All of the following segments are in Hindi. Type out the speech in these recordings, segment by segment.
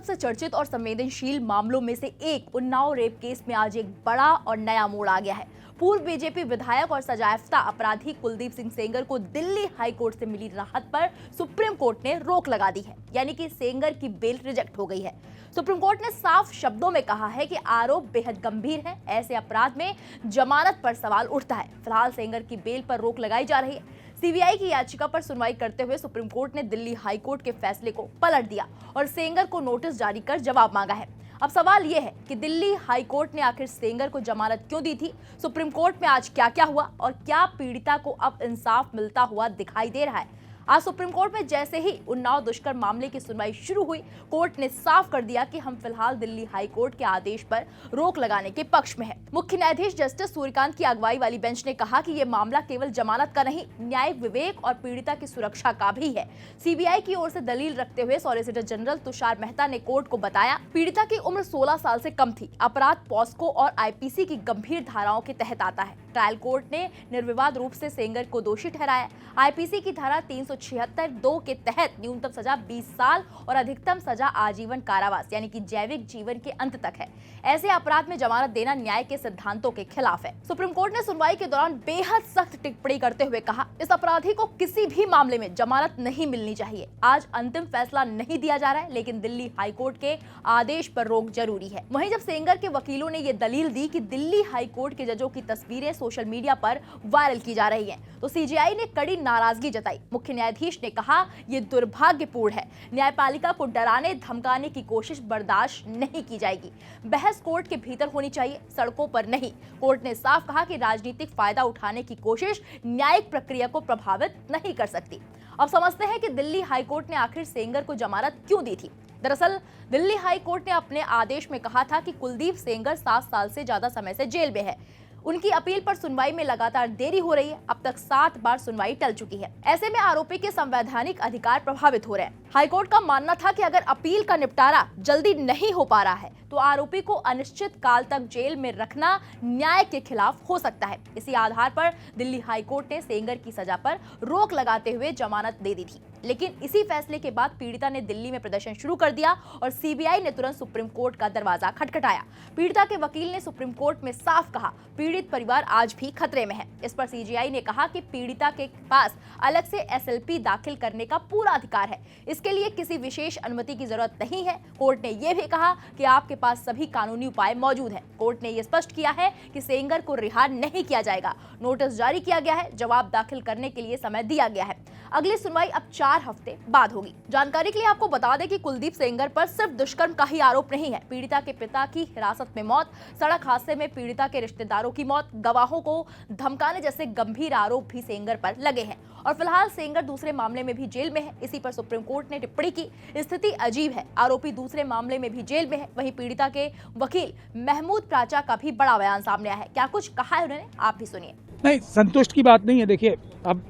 सबसे चर्चित और संवेदनशील मामलों में से एक उन्नाव रेप केस में आज एक बड़ा और नया मोड़ आ गया है। पूर्व बीजेपी विधायक और सजायाफ्ता अपराधी कुलदीप सिंह सेंगर को दिल्ली हाई कोर्ट से मिली राहत पर सुप्रीम कोर्ट ने रोक लगा दी है, यानी कि सेंगर की बेल रिजेक्ट हो गई है। सुप्रीम कोर्ट ने साफ शब्दों में कहा है कि आरोप बेहद गंभीर है, ऐसे अपराध में जमानत पर सवाल उठता है। फिलहाल सेंगर की बेल पर रोक लगाई जा रही है। सीबीआई की याचिका पर सुनवाई करते हुए सुप्रीम कोर्ट ने दिल्ली हाई कोर्ट के फैसले को पलट दिया और सेंगर को नोटिस जारी कर जवाब मांगा है। अब सवाल यह है कि दिल्ली हाई कोर्ट ने आखिर सेंगर को जमानत क्यों दी थी, सुप्रीम कोर्ट में आज क्या क्या हुआ और क्या पीड़िता को अब इंसाफ मिलता हुआ दिखाई दे रहा है। आज सुप्रीम कोर्ट में जैसे ही उन्नाव दुष्कर्म मामले की सुनवाई शुरू हुई, कोर्ट ने साफ कर दिया कि हम फिलहाल दिल्ली हाई कोर्ट के आदेश पर रोक लगाने के पक्ष में है। मुख्य न्यायाधीश जस्टिस सूर्यकांत की अगुवाई वाली बेंच ने कहा कि यह मामला केवल जमानत का नहीं, न्यायिक विवेक और पीड़िता की सुरक्षा का भी है। सीबीआई की ओर से दलील रखते हुए सॉलिसिटर जनरल तुषार मेहता ने कोर्ट को बताया, पीड़िता की उम्र 16 साल से कम थी। अपराध पॉस्को और आईपीसी की गंभीर धाराओं के तहत आता है। ट्रायल कोर्ट ने निर्विवाद रूप से सेंगर को दोषी ठहराया। आईपीसी की धारा 376(2) के तहत न्यूनतम सजा 20 साल और अधिकतम सजा आजीवन कारावास यानी कि जैविक जीवन के अंत तक है। ऐसे अपराध में जमानत देना न्याय के सिद्धांतों के खिलाफ है। सुप्रीम कोर्ट ने सुनवाई के दौरान बेहद सख्त टिप्पणी करते हुए कहा, इस अपराधी को किसी भी मामले में जमानत नहीं मिलनी चाहिए। आज अंतिम फैसला नहीं दिया जा रहा है, लेकिन दिल्ली हाई कोर्ट के आदेश पर रोक जरूरी है। वहीं जब सेंगर के वकीलों ने यह दलील दी कि दिल्ली हाई कोर्ट के जजों की तस्वीरें सोशल मीडिया पर वायरल की जा रही हैं, तो सीजेआई ने कड़ी नाराजगी जताई। मुख्य न्यायाधीश ने कहा, यह दुर्भाग्यपूर्ण है। न्यायपालिका को डराने धमकाने की कोशिश बर्दाश्त नहीं की जाएगी। बहस कोर्ट के भीतर होनी चाहिए, सड़कों पर नहीं। कोर्ट ने साफ कहा कि राजनीतिक फायदा उठाने की कोशिश न्यायिक प्रक्रिया को प्रभावित नहीं कर सकती। अब समझते हैं कि दिल्ली हाई कोर्ट ने आखिर सेंगर को जमानत क्यों दी थी। दरअसल दिल्ली हाई कोर्ट ने अपने आदेश में कहा था कि कुलदीप सेंगर 7 साल से ज्यादा समय से जेल में है। उनकी अपील पर सुनवाई में लगातार देरी हो रही है। अब तक 7 बार सुनवाई टल चुकी है। ऐसे में आरोपी के संवैधानिक अधिकार प्रभावित हो रहे हैं। हाईकोर्ट का मानना था कि अगर अपील का निपटारा जल्दी नहीं हो पा रहा है तो आरोपी को अनिश्चित काल तक जेल में रखना न्याय के खिलाफ हो सकता है। इसी आधार पर दिल्ली हाईकोर्ट ने सेंगर की सजा पर रोक लगाते हुए जमानत दे दी थी। लेकिन इसी फैसले के बाद पीड़िता ने दिल्ली में प्रदर्शन शुरू कर दिया और सीबीआई ने तुरंत सुप्रीम कोर्ट का दरवाजा खटखटाया। पीड़िता के वकील ने सुप्रीम कोर्ट में साफ कहा, पीड़ित परिवार आज भी खतरे में है। इस पर सीजेआई ने कहा कि पीड़िता के पास अलग से एसएलपी दाखिल करने का पूरा अधिकार है। इसके लिए किसी विशेष अनुमति की जरूरत नहीं है। कोर्ट ने यह भी कहा कि आपके पास सभी कानूनी उपाय मौजूद हैं। कोर्ट ने यह स्पष्ट किया है कि सेंगर को रिहा नहीं किया जाएगा। नोटिस जारी किया गया है, जवाब दाखिल करने के लिए समय दिया गया है। अगली सुनवाई अब 4 हफ्ते बाद होगी। जानकारी के लिए आपको बता दें कि कुलदीप सेंगर पर सिर्फ दुष्कर्म का ही आरोप नहीं है। पीड़िता के पिता की हिरासत में मौत, सड़क हादसे में पीड़िता के रिश्तेदारों की मौत, गवाहों को धमकाने जैसे गंभीर आरोप भी सेंगर पर लगे हैं। और फिलहाल सेंगर दूसरे मामले में भी जेल में है। इसी पर सुप्रीम कोर्ट ने टिप्पणी की, स्थिति अजीब है। आरोपी दूसरे मामले में भी जेल में है। वहीं पीड़िता के वकील महमूद प्राचा का भी बड़ा बयान सामने आया है। क्या कुछ कहा है उन्होंने, आप भी सुनिए। नहीं, संतुष्ट की बात नहीं है। देखिए, अब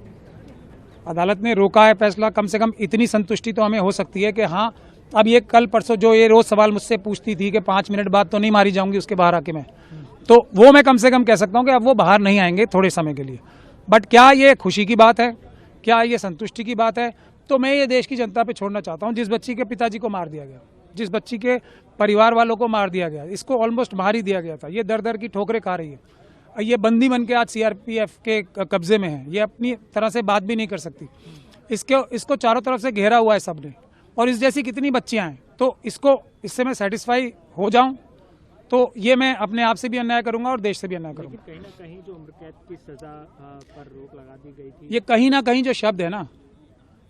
अदालत ने रोका है फैसला, कम से कम इतनी संतुष्टि तो हमें हो सकती है कि हाँ, अब ये कल परसों जो ये रोज सवाल मुझसे पूछती थी कि 5 मिनट बाद तो नहीं मारी जाऊंगी उसके बाहर आके मैं, तो वो मैं कम से कम कह सकता हूँ कि अब वो बाहर नहीं आएंगे थोड़े समय के लिए। बट क्या ये खुशी की बात है, क्या ये संतुष्टि की बात है? तो मैं ये देश की जनता पे छोड़ना चाहता हूँ। जिस बच्ची के पिताजी को मार दिया गया, जिस बच्ची के परिवार वालों को मार दिया गया, इसको ऑलमोस्ट मार ही दिया गया था। ये दर दर की ठोकरें खा रही है। ये बंदी बन के आज सीआरपीएफ के कब्जे में है। ये अपनी तरह से बात भी नहीं कर सकती। इसको चारों तरफ से घेरा हुआ है सबने, और इस जैसी कितनी बच्चियां हैं। तो इससे मैं सेटिस्फाई हो जाऊं तो ये मैं अपने आप से भी अन्याय करूंगा और देश से भी अन्याय करूंगा। कहीं ना कहीं जो उम्र कैद की सजा पर रोक लगा दी गई थी, ये कहीं ना कहीं जो शब्द है ना,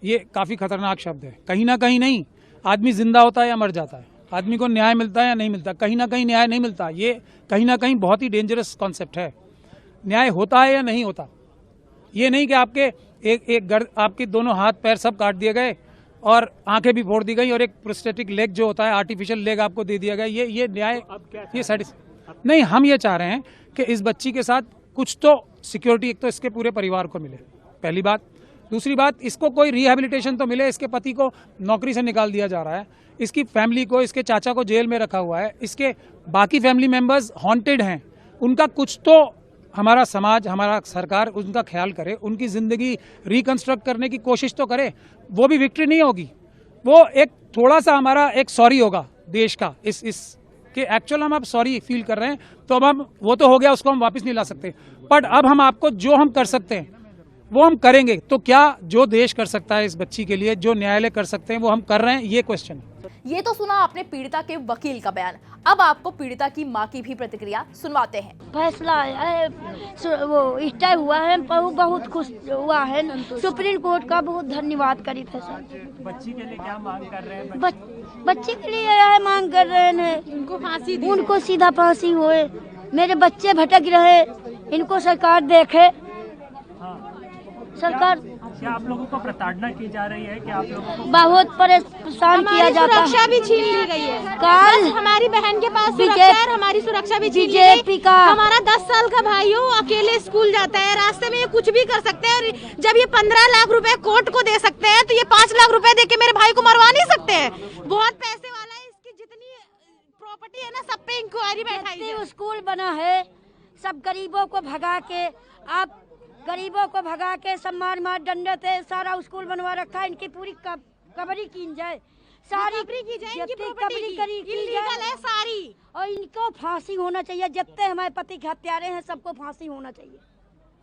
ये काफी खतरनाक शब्द है। कहीं ना कहीं नहीं, आदमी जिंदा होता है या मर जाता है, आदमी को न्याय मिलता है या नहीं मिलता। कहीं ना कहीं न्याय नहीं मिलता। ये कहीं ना कहीं बहुत ही डेंजरस कॉन्सेप्ट है। न्याय होता है या नहीं होता, ये नहीं कि आपके दोनों हाथ पैर सब काट दिए गए और आंखें भी फोड़ दी गई और एक प्रोस्थेटिक लेग जो होता है, आर्टिफिशियल लेग आपको दे दिया गया। ये न्याय, ये सेटिस्फाई नहीं। हम ये चाह रहे हैं कि इस बच्ची के साथ कुछ तो सिक्योरिटी एक तो इसके पूरे परिवार को मिले, पहली बात। दूसरी बात, इसको कोई रिहेबिलिटेशन तो मिले। इसके पति को नौकरी से निकाल दिया जा रहा है, इसकी फैमिली को, इसके चाचा को जेल में रखा हुआ है, इसके बाकी फैमिली मेंबर्स हॉन्टेड हैं। उनका कुछ तो हमारा समाज, हमारा सरकार उनका ख्याल करे, उनकी जिंदगी रिकंस्ट्रक्ट करने की कोशिश तो करे। वो भी विक्ट्री नहीं होगी, वो एक थोड़ा सा हमारा एक सॉरी होगा देश का, इस कि एक्चुअल हम अब सॉरी फील कर रहे हैं, तो अब हम वो तो हो गया, उसको हम वापस नहीं ला सकते, बट अब हम आपको जो हम कर सकते हैं वो हम करेंगे। तो क्या जो देश कर सकता है इस बच्ची के लिए, जो न्यायालय कर सकते हैं वो हम कर रहे हैं, ये क्वेश्चन है। ये तो सुना आपने पीड़िता के वकील का बयान, अब आपको पीड़िता की मां की भी प्रतिक्रिया सुनवाते हैं। फैसला आया है, वो स्टे हुआ है, बहुत खुश हुआ है। सुप्रीम कोर्ट का बहुत धन्यवाद करी थे सर। बच्ची के लिए क्या मांग कर रहे हैं? बच्ची के लिए यह मांग कर रहे हैं उनको फांसी दी, उनको सीधा फांसी होए। मेरे बच्चे भटक रहे, इनको सरकार देखे। सरकार क्या आप लोगों को प्रताड़ना की जा रही है? क्या आप लोगों को बहुत परेशान किया जाता है? सुरक्षा भी छीन ली गई है। कल हमारी बहन के पास सुरक्षा है, हमारी सुरक्षा भी छीन ली गई। बीजेपी का हमारा 10 साल का भाई हो, अकेले स्कूल जाता है, रास्ते में ये कुछ भी कर सकते हैं। जब ये 15 लाख रुपए कोर्ट को दे सकते हैं, तो ये 5 लाख रुपए दे के मेरे भाई को मरवा नहीं सकते हैं। बहुत पैसे वाला है, इसकी जितनी प्रॉपर्टी है ना, सब पे इंक्वायरी बैठाई है। स्कूल बना है, सब गरीबों को भगा के, आप गरीबों को भगा के सब मार डंडे थे, सारा स्कूल बनवा रखा है। इनकी पूरी कबरी की जाए, सारी की जाए, इनकी कबरी प्रॉपर्टी की इल्लीगल जाए है सारी। और इनको फांसी होना चाहिए। जितने हमारे पति के हत्यारे हैं सबको फांसी होना चाहिए।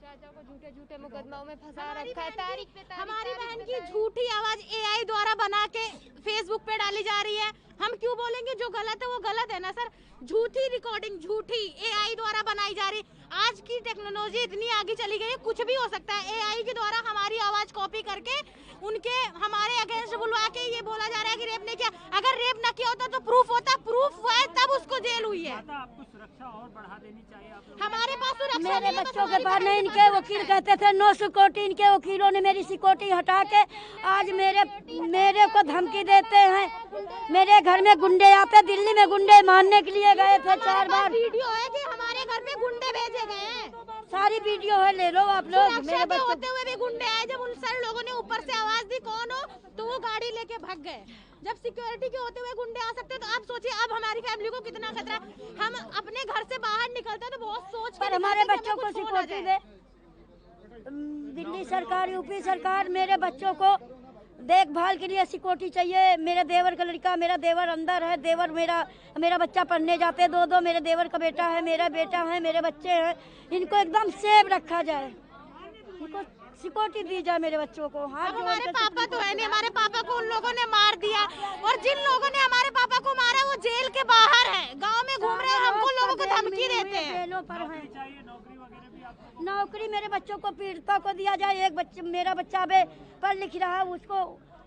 चाचा को झूठे मुकदमाओं में फंसा रखा है। तारीख पे हमारी बहन की झूठी आवाज AI द्वारा बना के फेसबुक पे डाली जा रही है। हम क्यों बोलेंगे? जो गलत है वो गलत है ना सर। झूठी रिकॉर्डिंग, झूठी AI द्वारा बनाई जा रही। आज की टेक्नोलॉजी इतनी आगे चली गई है, कुछ भी हो सकता है। AI के द्वारा हमारी आवाज कॉपी करके उनके हमारे अगेंस्ट बुलवा के ये बोला जा रहा है कि रेप ने किया। अगर रेप न किया होता तो प्रूफ होता, प्रूफ हुआ है तब उसको जेल हुई है। आपको सुरक्षा और बढ़ा देनी चाहिए आप लोगों हमारे पास सुरक्षा मेरे नहीं है, बस बच्चों के हमारी पास बहन नहीं, की इनके वकील कहते थे नो सिक्योरिटी। इनके वकीलों ने मेरी सिक्योरिटी हटा के आज मेरे को धमकी देते हैं। मेरे घर में गुंडे आते, दिल्ली में गुंडे मारने के लिए गए थे 4 बार। वीडियो है कि हमारे घर पे गुंडे भेजे गए हैं। सारी वीडियो है, ले लो आप लोग। सुरक्षा मेरे के बच्चों होते हुए भी गुंडे आए। जब उन सर लोगों ने ऊपर से आवाज दी कौन हो, तो वो गाड़ी लेके भाग गए। जब सिक्योरिटी के होते हुए गुंडे आ सकते हैं, तो आप सोचिए अब हमारी फैमिली को कितना खतरा है। हम अपने घर से बाहर निकलते हैं तो बहुत सोच के पर हमारे निकलते हैं कि बच्चों को हमें कुछ हो ना सिक्योरिटी जाए। दे। दिल्ली सरकार, यूपी सरकार मेरे बच्चों को देखभाल के लिए सिक्योरिटी चाहिए। मेरे देवर का लड़का, मेरा देवर अंदर है। देवर मेरा बच्चा पढ़ने जाते, 2 मेरे देवर का बेटा है, मेरा बेटा है, मेरे बच्चे हैं। इनको एकदम सेफ रखा जाए, इनको सिक्योरिटी दी जाए मेरे बच्चों को। हाँ, अब हमारे पापा तो है नहीं, हमारे पापा को उन लोगों ने मार दिया, और जिन लोगों ने हमारे पापा को मारा वो जेल के बाहर है, गांव में घूम रहे हैं। हमको लोगों को धमकी देते हैं। जेलों पर हैं। नौकरी मेरे बच्चों को, पीड़िता को दिया जाए। मेरा बच्चा अबे पढ़ लिख रहा है,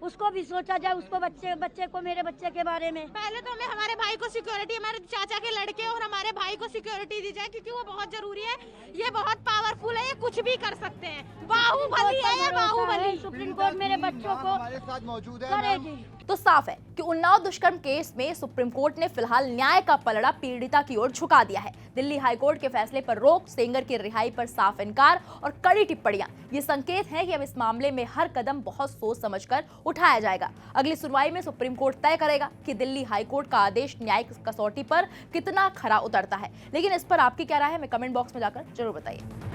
उसको भी सोचा जाए, उसको बच्चे को, मेरे बच्चे के बारे में। पहले तो हमें हमारे भाई को सिक्योरिटी, हमारे चाचा के लड़के और हमारे भाई को सिक्योरिटी दी जाए, क्योंकि वो बहुत जरूरी है। ये बहुत पावरफुल है, ये कुछ भी कर सकते हैं। बाहुबली है ये, बाहुबली। सुप्रीम कोर्ट मेरे बच्चों को हमारे साथ मौजूद है। करेगी। तो साफ है कि उन्नाव दुष्कर्म केस में सुप्रीम कोर्ट ने फिलहाल न्याय का पलड़ा पीड़िता की ओर झुका दिया है। दिल्ली हाईकोर्ट के फैसले पर रोक, सेंगर की रिहाई पर साफ इनकार और कड़ी टिप्पणियां, ये संकेत है कि अब इस मामले में हर कदम बहुत सोच समझकर उठाया जाएगा। अगली सुनवाई में सुप्रीम कोर्ट तय करेगा कि दिल्ली हाईकोर्ट का आदेश न्यायिक कसौटी पर कितना खरा उतरता है। लेकिन इस पर आपकी क्या राय है, हमें कमेंट बॉक्स में जाकर जरूर बताइए।